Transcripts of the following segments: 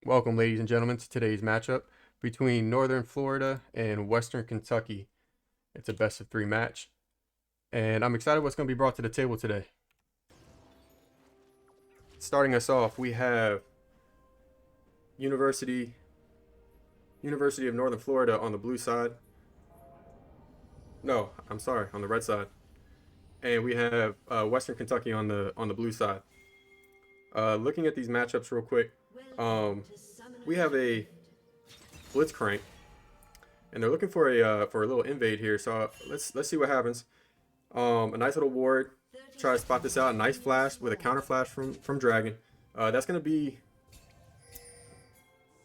Welcome, ladies and gentlemen, to today's matchup between Northern Florida and Western Kentucky. It's a best of three match, and I'm excited what's going to be brought to the table today. Starting us off, we have University of Northern Florida on the blue side. No, I'm sorry, on the red side, and we have Western Kentucky on the blue side. Looking at these matchups real quick, we have a Blitzcrank, and they're looking for a little invade here. So let's see what happens. A nice little ward. Try to spot this out. A nice flash with a counter flash from Dragon. That's gonna be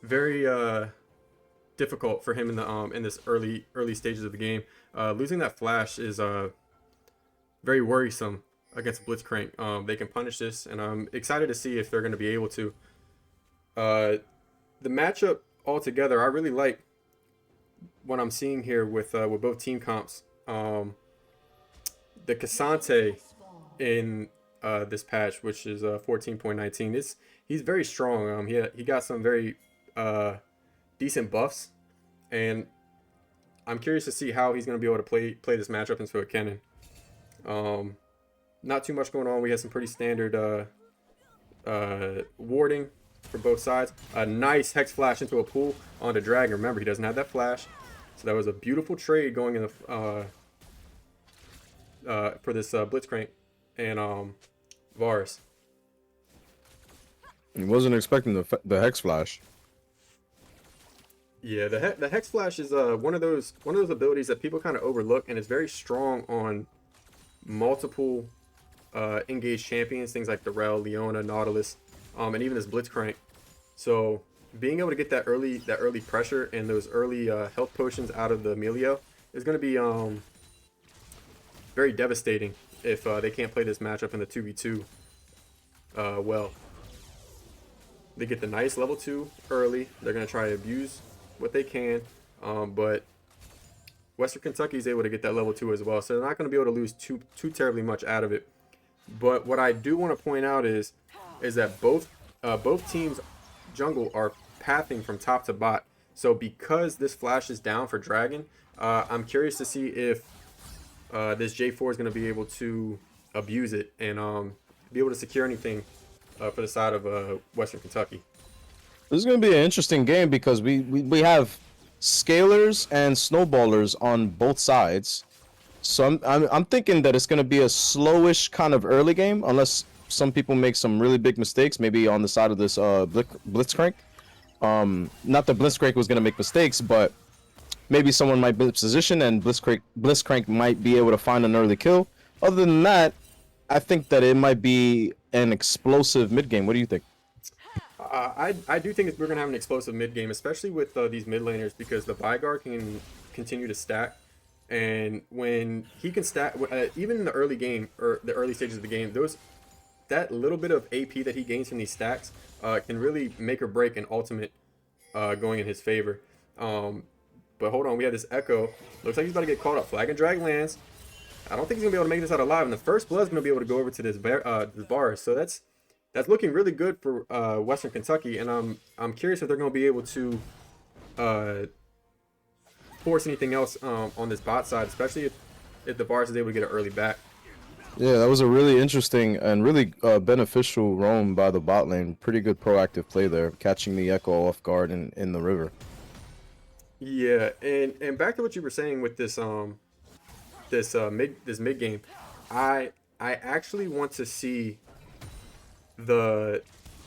very difficult for him in this early stages of the game. Losing that flash is very worrisome against Blitzcrank. They can punish this, and I'm excited to see if they're going to be able to. The matchup altogether, I really like what I'm seeing here with both team comps. The Cassante in this patch, which is 14.19, he's very strong. He got some very decent buffs, and I'm curious to see how he's going to be able to play this matchup into a Kennen. Not too much going on. We had some pretty standard warding for both sides. A nice Hex Flash into a pool onto Dragon. Remember, he doesn't have that flash. So that was a beautiful trade going in the for this Blitzcrank and Varus. He wasn't expecting the Hex Flash. Yeah, the Hex Flash is one of those abilities that people kind of overlook, and it's very strong on multiple engaged champions, things like Darrell, Leona, Nautilus, and even this Blitzcrank. So being able to get that early pressure and those early health potions out of the Emilio is going to be very devastating if they can't play this matchup in the 2v2 well. They get the nice level 2 early. They're going to try to abuse what they can, but Western Kentucky is able to get that level 2 as well, so they're not going to be able to lose too terribly much out of it. But what I do want to point out is that both teams jungle are pathing from top to bot. So because this flash is down for Dragon, I'm curious to see if this J4 is going to be able to abuse it and be able to secure anything for the side of Western Kentucky. This is going to be an interesting game because we have scalers and snowballers on both sides. So I'm thinking that it's going to be a slowish kind of early game, unless some people make some really big mistakes, maybe on the side of this Blitzcrank. Not that Blitzcrank was going to make mistakes, but maybe someone might blitz position and Blitzcrank might be able to find an early kill. Other than that, I think that it might be an explosive mid game. What do you think? I do think we're going to have an explosive mid game, especially with these mid laners, because the Vygar can continue to stack. And when he can stack, even in the early game or the early stages of the game, that little bit of AP that he gains from these stacks can really make or break an ultimate going in his favor. But hold on, we have this Echo. Looks like he's about to get caught up. Flag and Drag lands. I don't think he's gonna be able to make this out alive. And the first blood's gonna be able to go over to this Varus. So that's looking really good for Western Kentucky. And I'm curious if they're gonna be able to force anything else on this bot side, especially if the Varus is able to get an early back. Yeah, that was a really interesting and really beneficial roam by the bot lane. Pretty good proactive play there, catching the Echo off guard in the river. Yeah, and back to what you were saying with this mid game, I actually want to see the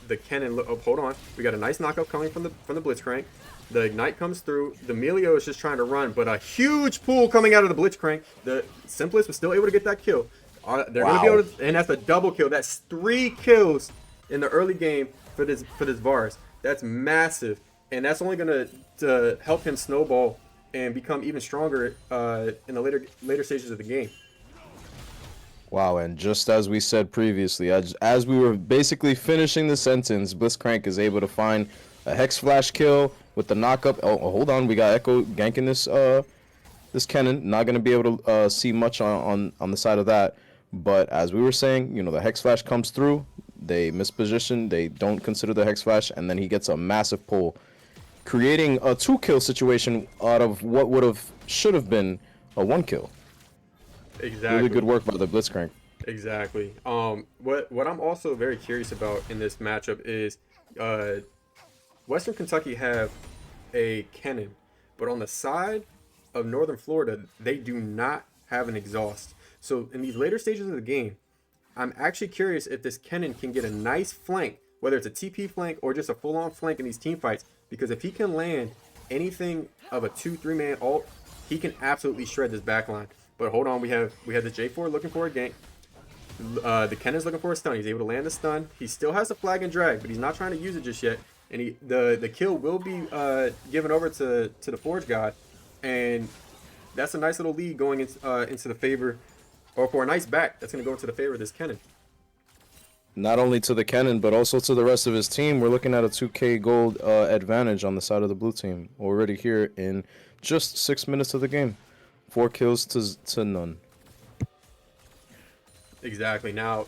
Kennen. Oh, hold on, we got a nice knockup coming from the Blitzcrank. The Ignite comes through. The Melio is just trying to run, but a huge pool coming out of the Blitzcrank. The Simplest was still able to get that kill. They're going to be able to, and that's a double kill. That's 3 kills in the early game for this Varus. That's massive, and that's only going to help him snowball and become even stronger in the later stages of the game. Wow, and just as we said previously, as we were basically finishing the sentence, Blitzcrank is able to find a Hex Flash kill with the knockup. Oh, hold on, we got Echo ganking this Kennen. Not going to be able to see much on the side of that. But as we were saying, you know, the Hex Flash comes through. They misposition. They don't consider the Hex Flash, and then he gets a massive pull, creating a 2-kill situation out of what should have been a 1-kill. Exactly. Really good work by the Blitzcrank. Exactly. What I'm also very curious about in this matchup is, Western Kentucky have a cannon, but on the side of Northern Florida, they do not have an exhaust. So in these later stages of the game, I'm actually curious if this cannon can get a nice flank, whether it's a TP flank or just a full-on flank in these team fights. Because if he can land anything of a 2-3 man ult, he can absolutely shred this backline. But hold on, we have the J4 looking for a gank. The Kennon's looking for a stun. He's able to land the stun. He still has a flag and drag, but he's not trying to use it just yet. And the kill will be given over to the Forge God, and that's a nice little lead going into the favor, or for a nice back that's going to go into the favor of this Kennon. Not only to the Cannon, but also to the rest of his team. We're looking at a 2K gold advantage on the side of the blue team already here in just 6 minutes of the game. 4 kills to none. Exactly. Now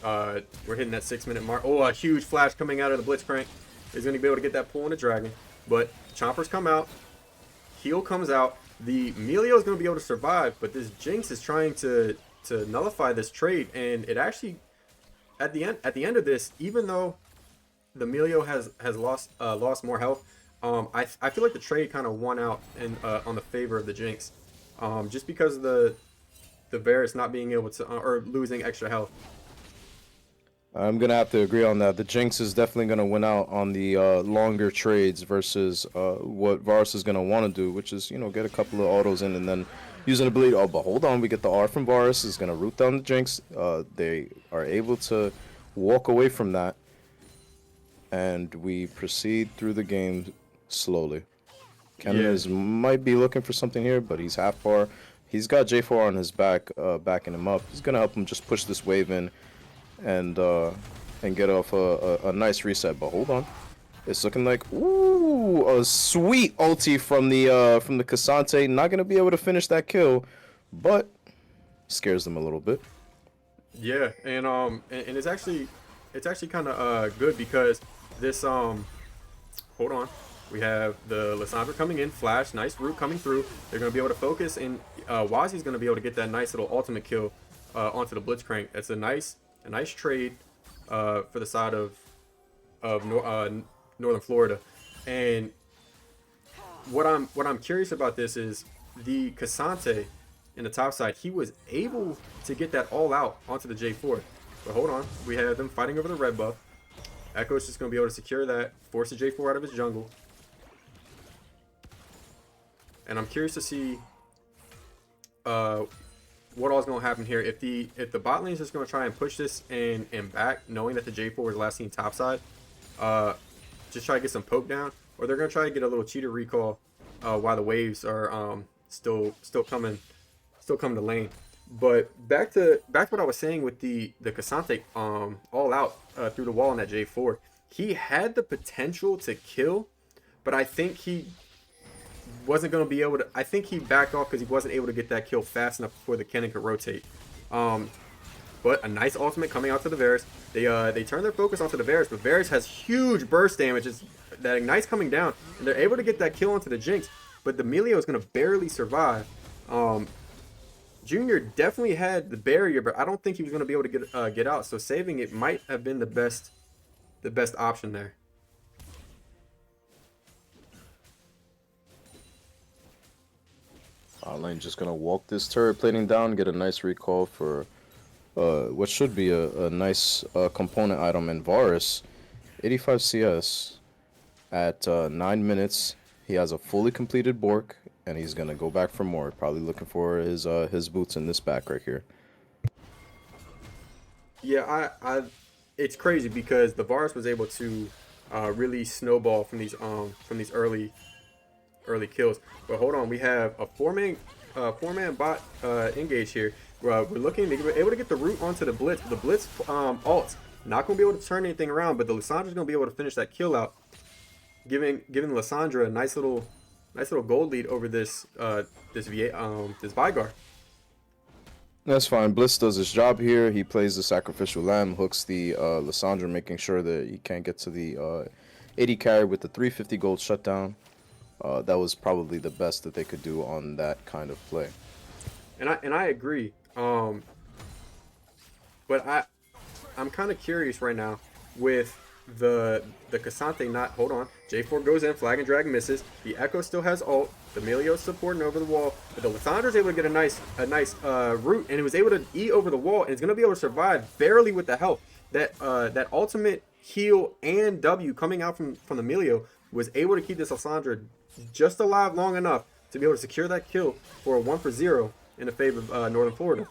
we're hitting that 6-minute mark. Oh, a huge flash coming out of the Blitzcrank. He's going to be able to get that pull on the Dragon. But Chompers come out. Heal comes out. The Melio is going to be able to survive, but this Jinx is trying to nullify this trade, and it actually, at the end of this, even though the Melio has lost more health, I feel like the trade kind of won out on the favor of the Jinx, just because of the Varus not being able to or losing extra health. I'm gonna have to agree on that. The Jinx is definitely gonna win out on the longer trades versus what Varus is gonna want to do, which is, you know, get a couple of autos in and then use an ability. Oh, but hold on, we get the R from Varus. Is gonna root down the Jinx. They are able to walk away from that, and we proceed through the game slowly. Cannon might be looking for something here, but he's half bar. He's got J4 on his back, backing him up. He's gonna help him just push this wave in and get off a nice reset. But hold on, it's looking like, ooh, a sweet ulti from the Cassante. Not gonna be able to finish that kill, but scares them a little bit. Yeah, and it's actually kind of good because this hold on, we have the Lissandra coming in, flash, nice root coming through. They're gonna be able to focus, and Wazi's gonna be able to get that nice little ultimate kill onto the Blitzcrank. That's a nice trade for the side of Northern Florida. And what I'm curious about this is the Cassante in the top side. He was able to get that all out onto the J4. But hold on, we have them fighting over the red buff. Echo's just going to be able to secure that, force the J4 out of his jungle. And I'm curious to see what all's going to happen here. If the bot lane is just going to try and push this and back, knowing that the J4 is last seen topside, just try to get some poke down, or they're going to try to get a little cheater recall while the waves are still coming to lane. But back to what I was saying with the Cassante all out through the wall on that J4. He had the potential to kill, but I think he wasn't going to be able to. I think he backed off because he wasn't able to get that kill fast enough before the cannon could rotate. But a nice ultimate coming out to the Varus. They turn their focus onto the Varus, but Varus has huge burst damage. That Ignite's coming down, and they're able to get that kill onto the Jinx, but the Melio is going to barely survive. Junior definitely had the barrier, but I don't think he was going to be able to get out. So saving it might have been the best option there. Lane just gonna walk this turret plating down, get a nice recall for what should be a nice component item in Varus. 85 CS at 9 minutes. He has a fully completed Bork, and he's gonna go back for more. Probably looking for his boots in this back right here. Yeah, it's crazy because the Varus was able to really snowball from these early kills. But hold on, we have a four-man bot engage here. We're looking to be able to get the root onto the Blitz. The Blitz ults not going to be able to turn anything around, but the Lissandra's going to be able to finish that kill out, giving Lissandra a nice little gold lead over this Vygar. That's fine. Bliss does his job here. He plays the sacrificial lamb, hooks the Lissandra, making sure that he can't get to the 80 carry with the 350 gold shutdown. That was probably the best that they could do on that kind of play. And I agree. But I'm kind of curious right now with the Cassante not. Hold on. J4 goes in, flag and drag misses. The Echo still has ult. The Melio's supporting over the wall, but the Lissandra's able to get a nice root, and it was able to E over the wall, and it's gonna be able to survive barely with the health. That ultimate heal and W coming out from the Melio was able to keep this Lissandra just alive long enough to be able to secure that kill for a 1-for-0 in the favor of Northern Florida.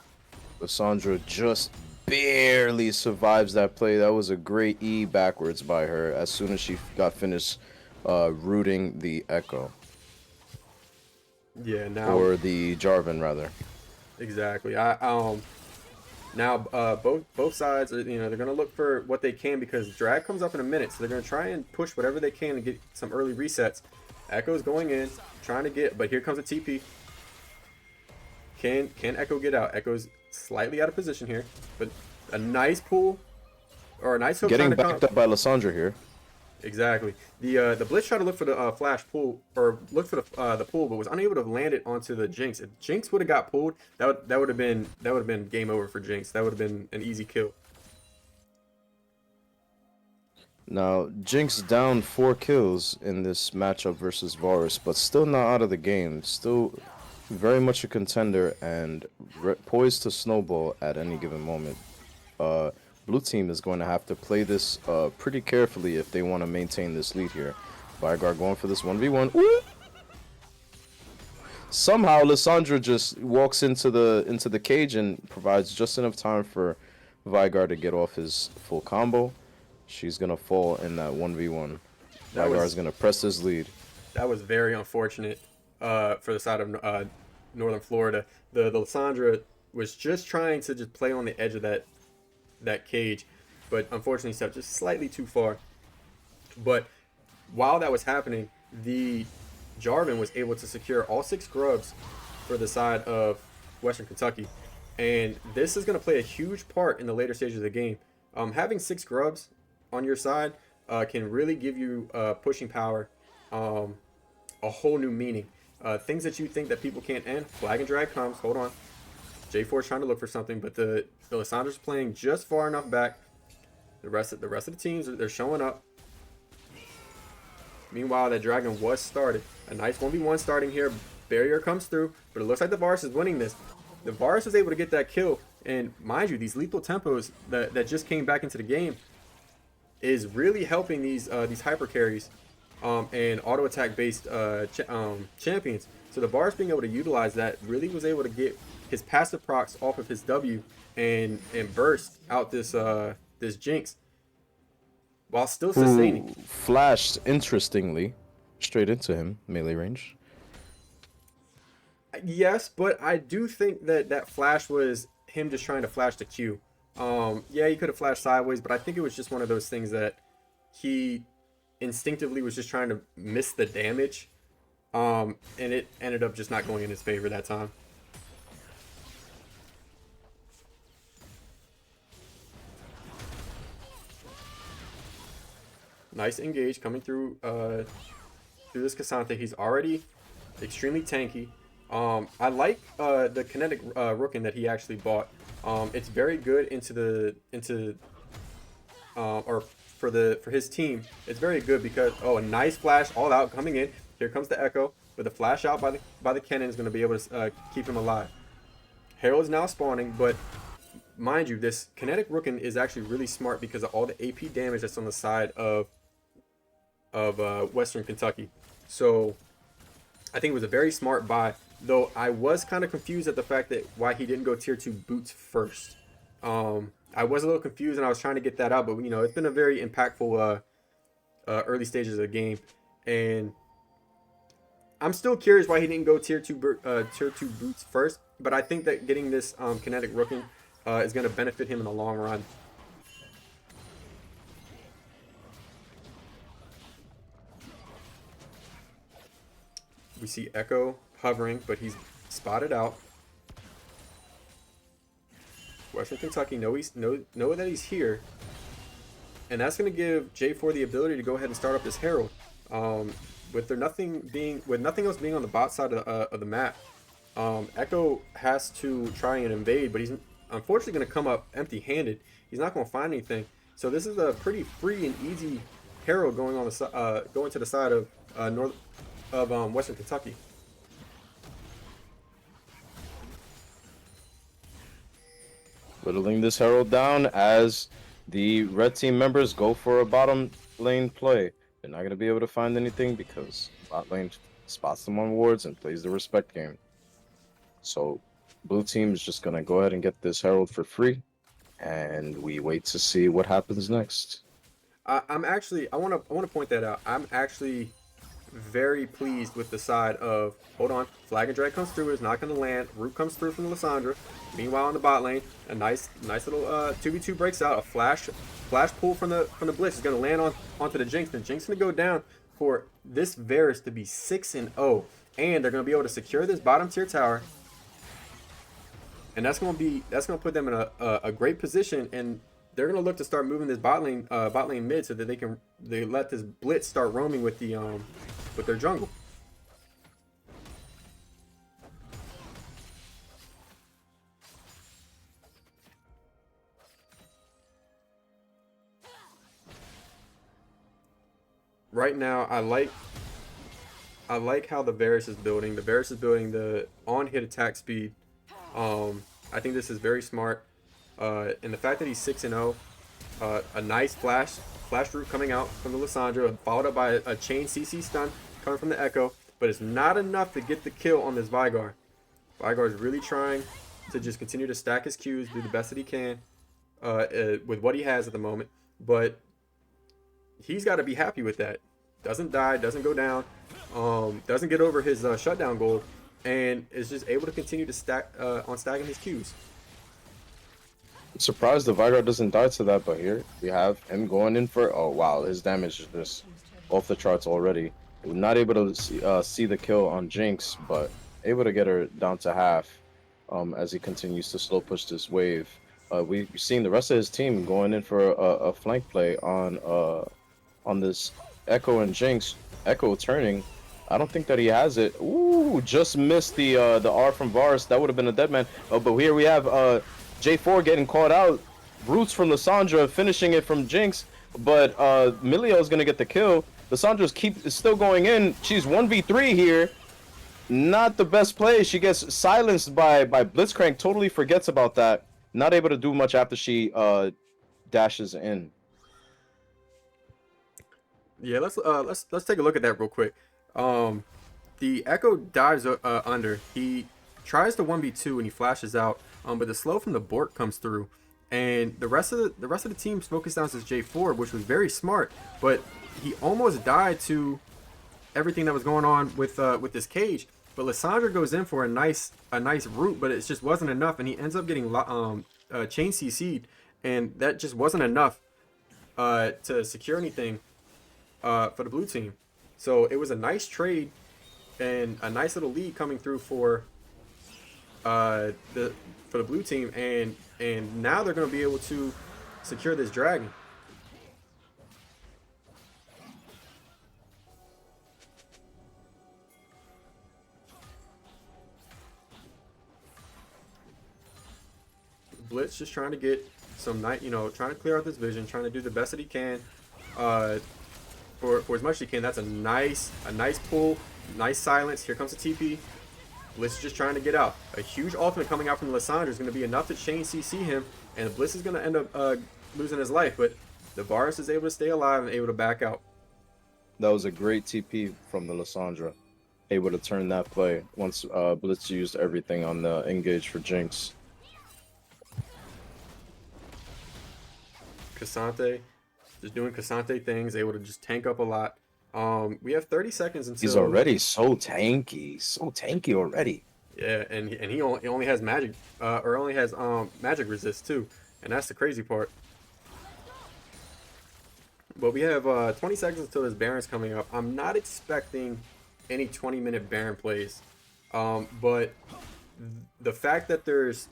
Lissandra just barely survives that play. That was a great E backwards by her as soon as she got finished rooting the Echo. Yeah, now Or the Jarvan rather. exactly. Now both sides, they're gonna look for what they can because drag comes up in a minute, so they're gonna try and push whatever they can to get some early resets. Echo's going in, trying to get, but here comes a TP. Can Echo get out? Echo's slightly out of position here, but a nice pull or a nice hook. Getting backed up by Lissandra here. Exactly. The Blitz tried to look for the flash pull or look for the pull, but was unable to land it onto the Jinx. If Jinx would have got pulled, that would have been game over for Jinx. That would have been an easy kill. Now, Jinx down 4 kills in this matchup versus Varus, but still not out of the game. Still very much a contender and poised to snowball at any given moment. Blue team is going to have to play this pretty carefully if they want to maintain this lead here. Vigard going for this 1v1. Ooh! Somehow Lissandra just walks into the cage and provides just enough time for Vigard to get off his full combo. She's gonna fall in that 1v1. Vigard's gonna press his lead. That was very unfortunate for the side of Northern Florida. The Lissandra was just trying to just play on the edge of that cage, but unfortunately stepped just slightly too far. But while that was happening, the Jarvan was able to secure all 6 grubs for the side of Western Kentucky, and this is going to play a huge part in the later stages of the game. Having 6 grubs on your side can really give you pushing power, a whole new meaning. Things that you think that people can't end. Flag and drag comes. Hold on. J4 is trying to look for something, but the Lissandra's playing just far enough back. The rest of the teams, they're showing up. Meanwhile, that dragon was started. A nice 1v1 starting here. Barrier comes through, but it looks like the Varus is winning this. The Varus was able to get that kill, and mind you, these lethal tempos that just came back into the game is really helping these hyper carries and auto attack based champions. So the Varus being able to utilize that really was able to get his passive procs off of his W and burst out this Jinx while still sustaining. Who flashed interestingly straight into him, melee range. Yes, but I do think that flash was him just trying to flash the Q. Yeah, he could have flashed sideways, but I think it was just one of those things that he instinctively was just trying to miss the damage, and it ended up just not going in his favor that time. Nice engage coming through this Cassante. He's already extremely tanky. I like the kinetic rookin that he actually bought. It's very good or for his team. It's very good because a nice flash all out coming in. Here comes the Echo, but the flash out by the cannon is going to be able to keep him alive. Herald is now spawning, but mind you, this kinetic rookin is actually really smart because of all the AP damage that's on the side of Western Kentucky. So I think it was a very smart buy, though I was kind of confused at the fact that why he didn't go tier 2 boots first. I was a little confused and I was trying to get that out, but it's been a very impactful early stages of the game, and I'm still curious why he didn't go tier 2 boots first, but I think that getting this kinetic rookin is going to benefit him in the long run. We see Echo hovering, but he's spotted out. Western Kentucky know that he's here, and that's going to give J4 the ability to go ahead and start up this Herald. With nothing else being on the bot side of the map, Echo has to try and invade, but he's unfortunately going to come up empty-handed. He's not going to find anything. So this is a pretty free and easy Herald going on the going to the side of Western Kentucky. Whittling this Herald down as the red team members go for a bottom lane play. They're not going to be able to find anything because bot lane spots them on wards and plays the respect game. So blue team is just going to go ahead and get this Herald for free, and we wait to see what happens next. I want to point that out. I'm actually very pleased with the side of, hold on, Flag and Drag comes through, it's not going to land, Root comes through from the Lissandra. Meanwhile on the bot lane, a nice little 2v2 breaks out, a flash pull from the Blitz is going to land onto the Jinx, and Jinx is going to go down for this Varus to be 6-0, and they're going to be able to secure this bottom tier tower, and that's going to put them in a great position, and they're going to look to start moving this bot lane mid so that they let this Blitz start roaming with their jungle. Right now, I like how the Varus is building. The Varus is building the on-hit attack speed. I think this is very smart. And the fact that he's 6-0, a nice flash root coming out from the Lissandra, followed up by a chain CC stun coming from the Echo, but it's not enough to get the kill on this Vygar. Vygar is really trying to just continue to stack his Qs, do the best that he can with what he has at the moment, but he's got to be happy with that. Doesn't die, doesn't go down, doesn't get over his shutdown goal, and is just able to continue to stack on stacking his Qs. I'm surprised the Vygar doesn't die to that, but here we have him going in for, oh wow, his damage is just off the charts already. Not able to see the kill on Jinx, but able to get her down to half as he continues to slow push this wave. We've seen the rest of his team going in for a flank play on this Echo and Jinx. Echo turning. I don't think that he has it. Ooh, just missed the R from Varus. That would have been a dead man. But here we have J4 getting caught out. Roots from Lissandra finishing it from Jinx. But Milio is going to get the kill. Lissandra's is still going in. She's 1v3 here. Not the best play. She gets silenced by Blitzcrank. Totally forgets about that. Not able to do much after she dashes in. Yeah, let's take a look at that real quick. The Echo dives under. He tries to 1v2 and he flashes out. But the slow from the Bork comes through, and the rest of the team's focused down as J4, which was very smart. But he almost died to everything that was going on with this cage. But Lissandra goes in for a nice root, but it just wasn't enough, and he ends up getting chain CC'd, and that just wasn't enough to secure anything for the blue team. So it was a nice trade and a nice little lead coming through for the blue team, and now they're going to be able to secure this dragon. Blitz just trying to get some trying to clear out this vision, trying to do the best that he can for as much as he can. That's a nice pull, nice silence. Here comes the TP. Blitz is just trying to get out. A huge ultimate coming out from Lissandra is going to be enough to chain CC him, and Blitz is going to end up losing his life, but the Varus is able to stay alive and able to back out. That was a great TP from the Lissandra. Able to turn that play once Blitz used everything on the engage for Jinx. Cassante just doing Cassante things, able to just tank up a lot. We have 30 seconds until he's already so tanky already. Yeah, and he only has magic magic resist too, and that's the crazy part. But we have 20 seconds until this Baron's coming up. I'm not expecting any 20-minute Baron plays, but the fact that there's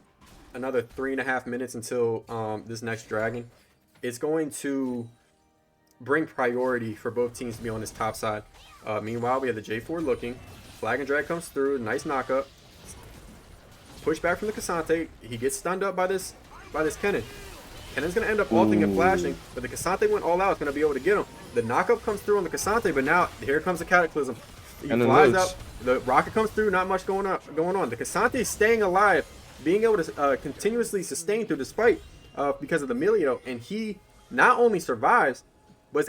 another 3.5 minutes until this next dragon. It's going to bring priority for both teams to be on this top side. Meanwhile, we have the J4 looking. Flag and drag comes through. Nice knockup. Push back from the Cassante. He gets stunned up by this Kennen. Kennen's going to end up ulting and flashing, but the Cassante went all out. It's going to be able to get him. The knockup comes through on the Cassante, but now here comes the Cataclysm. He flies out. The rocket comes through. Not much going on. The Cassante is staying alive, being able to continuously sustain through this fight because of the Melio, and he not only survives, but is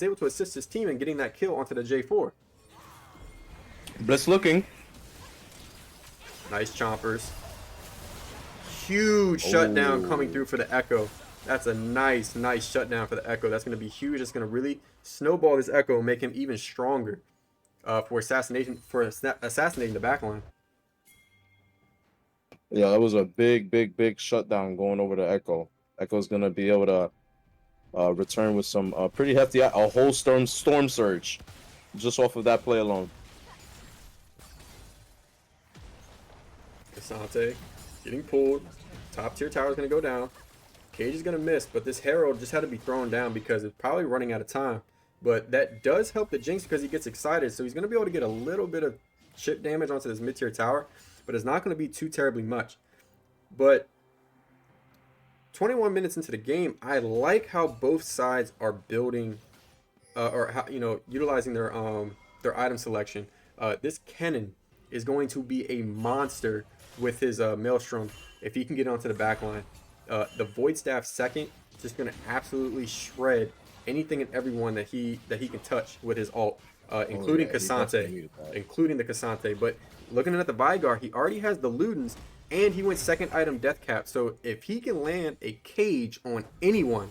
able to assist his team in getting that kill onto the J4. Blitz looking. Nice chompers. Huge shutdown coming through for the Echo. That's a nice shutdown for the Echo. That's going to be huge. It's going to really snowball this Echo and make him even stronger for assassinating the backline. Yeah, that was a big shutdown going over the Echo. Echo's going to be able to return with some pretty hefty, a whole storm surge just off of that play alone. Cassante getting pulled. Top tier tower is going to go down. Cage is going to miss, but this Herald just had to be thrown down because it's probably running out of time. But that does help the Jinx because he gets excited, so he's going to be able to get a little bit of chip damage onto this mid-tier tower, but it's not going to be too terribly much. But 21 minutes into the game, I like how both sides are building or how, utilizing their item selection. This Kennen is going to be a monster with his Maelstrom if he can get onto the back line. The Void Staff second, just going to absolutely shred anything and everyone that he can touch with his ult, including Cassante, including the Cassante. But looking at the Vygar, he already has the Ludens, and he went second item death cap. So if he can land a cage on anyone,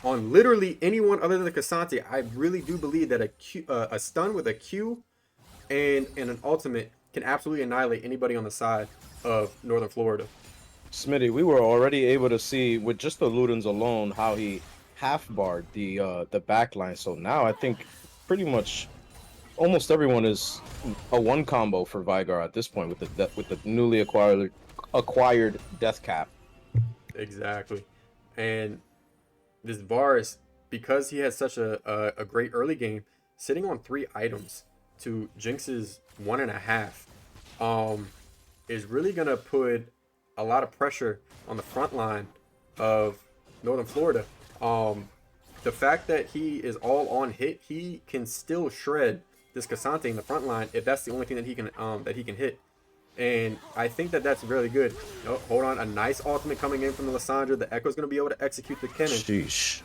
on literally anyone other than the Cassante, I really do believe that a stun with a Q and an ultimate can absolutely annihilate anybody on the side of Northern Florida. Smitty, we were already able to see with just the Ludens alone how he half-barred the backline. So now I think pretty much almost everyone is a one combo for Vygar at this point with the newly acquired death cap. Exactly. And this Varus, because he has such a great early game, sitting on 3 items to Jinx's 1.5, is really gonna put a lot of pressure on the front line of Northern Florida. The fact that he is all on hit, he can still shred this Cassante in the front line if that's the only thing that he can hit. And I think that that's really good. Oh, hold on, a nice ultimate coming in from the Lissandra. The Echo's going to be able to execute the Kennen. Sheesh.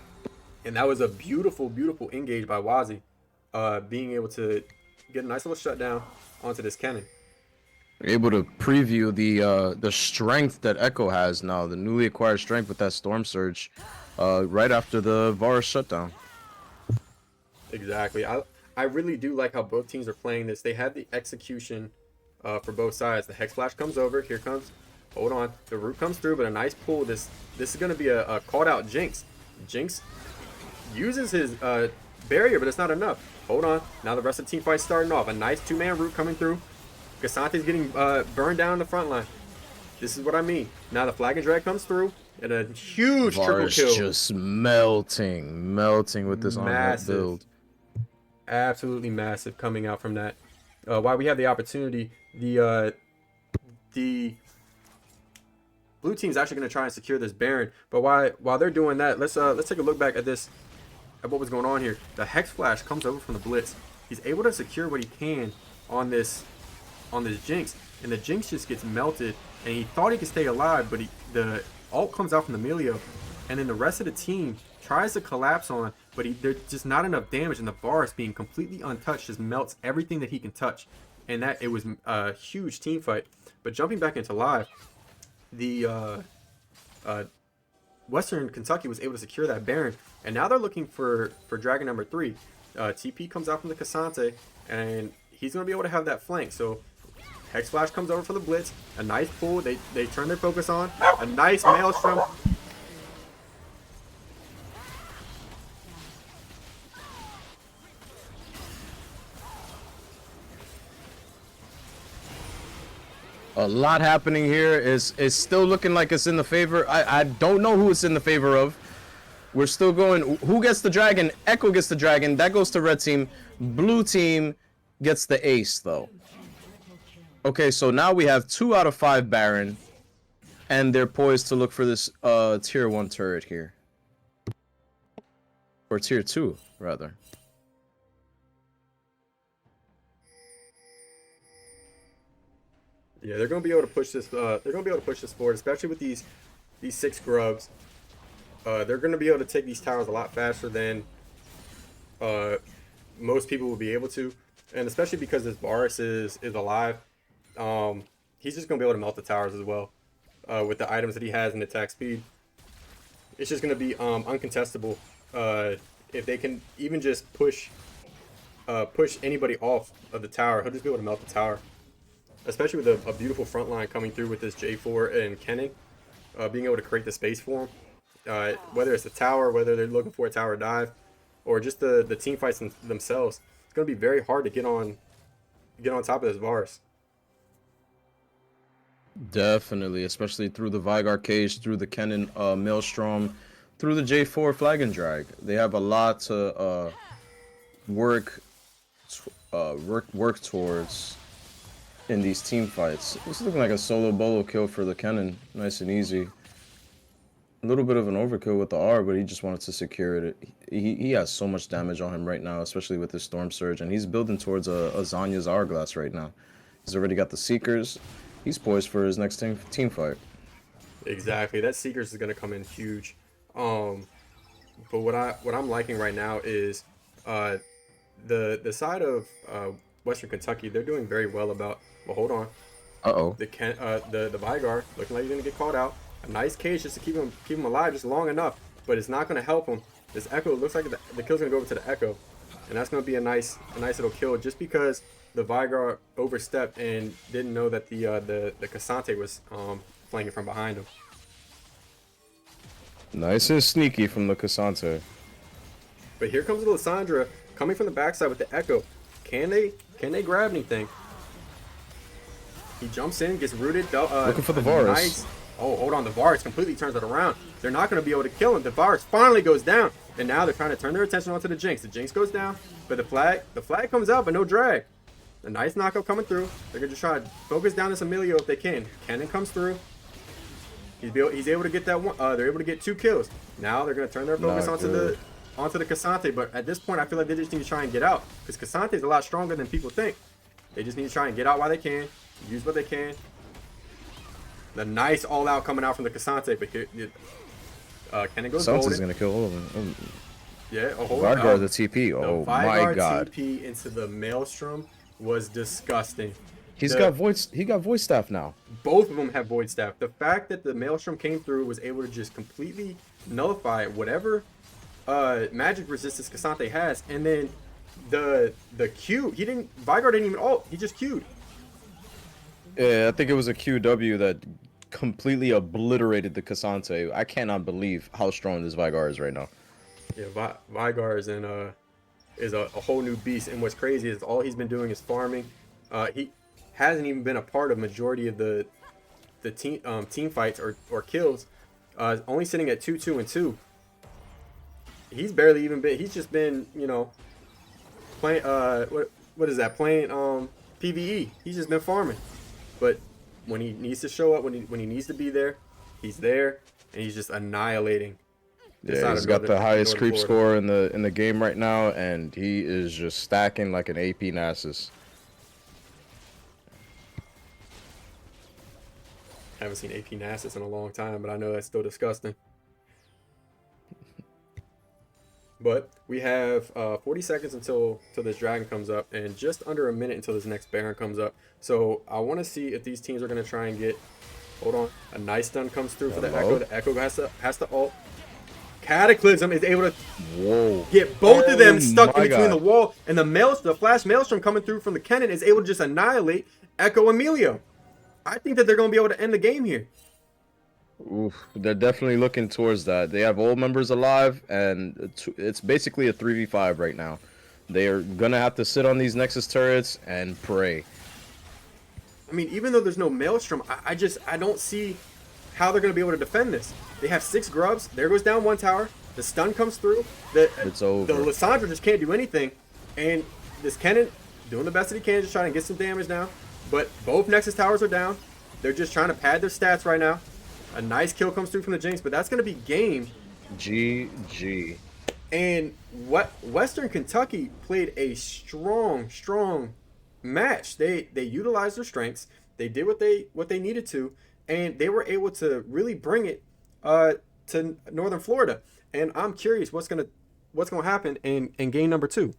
And that was a beautiful engage by Wazi, being able to get a nice little shutdown onto this Kennen. Able to preview the strength that Echo has now, the newly acquired strength with that Storm Surge, right after the Varus shutdown. Exactly. I really do like how both teams are playing this. They have the execution for both sides. The Hex Flash comes over. Here comes. Hold on. The root comes through, but a nice pull. This is going to be a called out Jinx. Jinx uses his barrier, but it's not enough. Hold on. Now the rest of the team fight's starting off. A nice 2-man root coming through. Cassante's getting burned down in the front line. This is what I mean. Now the flag and drag comes through. And a huge Varus triple kill. Just melting with this on-hit build. Absolutely massive coming out from that. While we have the opportunity, the blue team's actually going to try and secure this Baron. But while they're doing that, let's take a look back at what was going on here. The Hex Flash comes over from the Blitz. He's able to secure what he can on this Jinx, and the Jinx just gets melted. And he thought he could stay alive, but the ult comes out from the Melio, and then the rest of the team tries to collapse on, but there's just not enough damage, and the Varus, being completely untouched, just melts everything that he can touch. And that it was a huge team fight. But jumping back into live, the Western Kentucky was able to secure that Baron, and now they're looking for Dragon number 3. TP comes out from the Cassante, and he's going to be able to have that flank. So Hex Flash comes over for the Blitz. A nice pull. They turn their focus on. A nice Maelstrom. A lot happening here. It's still looking like it's in the favor. I don't know who it's in the favor of. We're still going. Who gets the dragon? Echo gets the dragon. That goes to red team. Blue team gets the ace, though. Okay, so now we have 2 out of 5 Baron. And they're poised to look for this tier 1 turret here. Or tier 2, rather. Yeah, they're gonna be able to push this. They're gonna be able to push this forward, especially with these 6 grubs. They're gonna be able to take these towers a lot faster than most people will be able to, and especially because this Varus is alive. He's just gonna be able to melt the towers as well with the items that he has in attack speed. It's just gonna be uncontestable if they can even just push anybody off of the tower. He'll just be able to melt the tower. Especially with a beautiful front line coming through with this J4 and Kennen, being able to create the space for him. Whether it's the tower, whether they're looking for a tower dive, or just the team fights themselves, it's going to be very hard to get on top of this Varus. Definitely, especially through the Vygar cage, through the Kennen Maelstrom, through the J4 flag and drag. They have a lot to work towards in these team fights. It's looking like a solo bolo kill for the Kennen. Nice and easy. A little bit of an overkill with the R, but he just wanted to secure it. He has so much damage on him right now, especially with his Storm Surge, and he's building towards a Zanya's Hourglass right now. He's already got the Seekers. He's poised for his next team fight. Exactly. That Seekers is going to come in huge. But what I'm liking right now is the side of Western Kentucky. They're doing very well about. Well, hold on. Uh-oh. The Vygar looking like he's gonna get caught out. A nice cage just to keep him alive just long enough, but it's not gonna help him. This Echo looks like the kill's gonna go over to the Echo, and that's gonna be a nice little kill just because the Vygar overstepped and didn't know that the Cassante was flanking from behind him. Nice and sneaky from the Cassante. But here comes Lissandra coming from the backside with the Echo. Can they grab anything? He jumps in, gets rooted. Looking for the Varus. Nice. Oh, hold on. The Varus completely turns it around. They're not going to be able to kill him. The Varus finally goes down. And now they're trying to turn their attention onto the Jinx. The Jinx goes down, but the flag comes out, but no drag. A nice knockout coming through. They're going to try to focus down this Emilio if they can. Kennen comes through. He's able to get that one. They're able to get 2 kills. Now they're going to turn their focus onto the Cassante, but at this point I feel like they just need to try and get out because Cassante is a lot stronger than people think. They just need to try and get out while they can, use what they can. The nice all-out coming out from the Cassante, but Kennen goes golden. Cassante's gonna kill all of them. Yeah, Vygar the TP. Oh my god. TP into the Maelstrom was disgusting. He got voice staff now. Both of them have void staff. The fact that the Maelstrom came through was able to just completely nullify whatever magic resistance Cassante has, and then the Q, Vygar didn't even ult, he just Q'd. Yeah, I think it was a QW that completely obliterated the Cassante. I cannot believe how strong this Vygar is right now. Yeah, Vygar is a whole new beast, and what's crazy is all he's been doing is farming. He hasn't even been a part of majority of the team fights or kills. Only sitting at 2-2-2. He's barely even been. He's just been, playing. What is that? Playing PVE. He's just been farming. But when he needs to show up, when he needs to be there, he's there, and he's just annihilating. Yeah, he's got the highest creep score in the game right now, and he is just stacking like an AP Nasus. Haven't seen AP Nasus in a long time, but I know that's still disgusting. But we have 40 seconds until this dragon comes up, and just under a minute until this next Baron comes up. So I want to see if these teams are going to try and get. Hold on, a nice stun comes through for the Echo. The Echo has to ult. Cataclysm is able to get both of them stuck in between the wall, and the Flash Maelstrom coming through from the Kennen is able to just annihilate Echo Emilio. I think that they're going to be able to end the game here. Oof, they're definitely looking towards that. They have all members alive, and it's basically a 3v5 right now. They are gonna have to sit on these Nexus turrets and pray. I mean, even though there's no Maelstrom, I don't see how they're going to be able to defend this. They have 6 grubs. There goes down 1 tower. The stun comes through. It's over. The Lissandra just can't do anything. And this Kennen doing the best that he can, just trying to get some damage now. But both Nexus towers are down. They're just trying to pad their stats right now. A nice kill comes through from the Jinx, but that's going to be game. GG. And what Western Kentucky played a strong match. They utilized their strengths. They did what they needed to, and they were able to really bring it to Northern Florida. And I'm curious what's gonna happen in game number 2.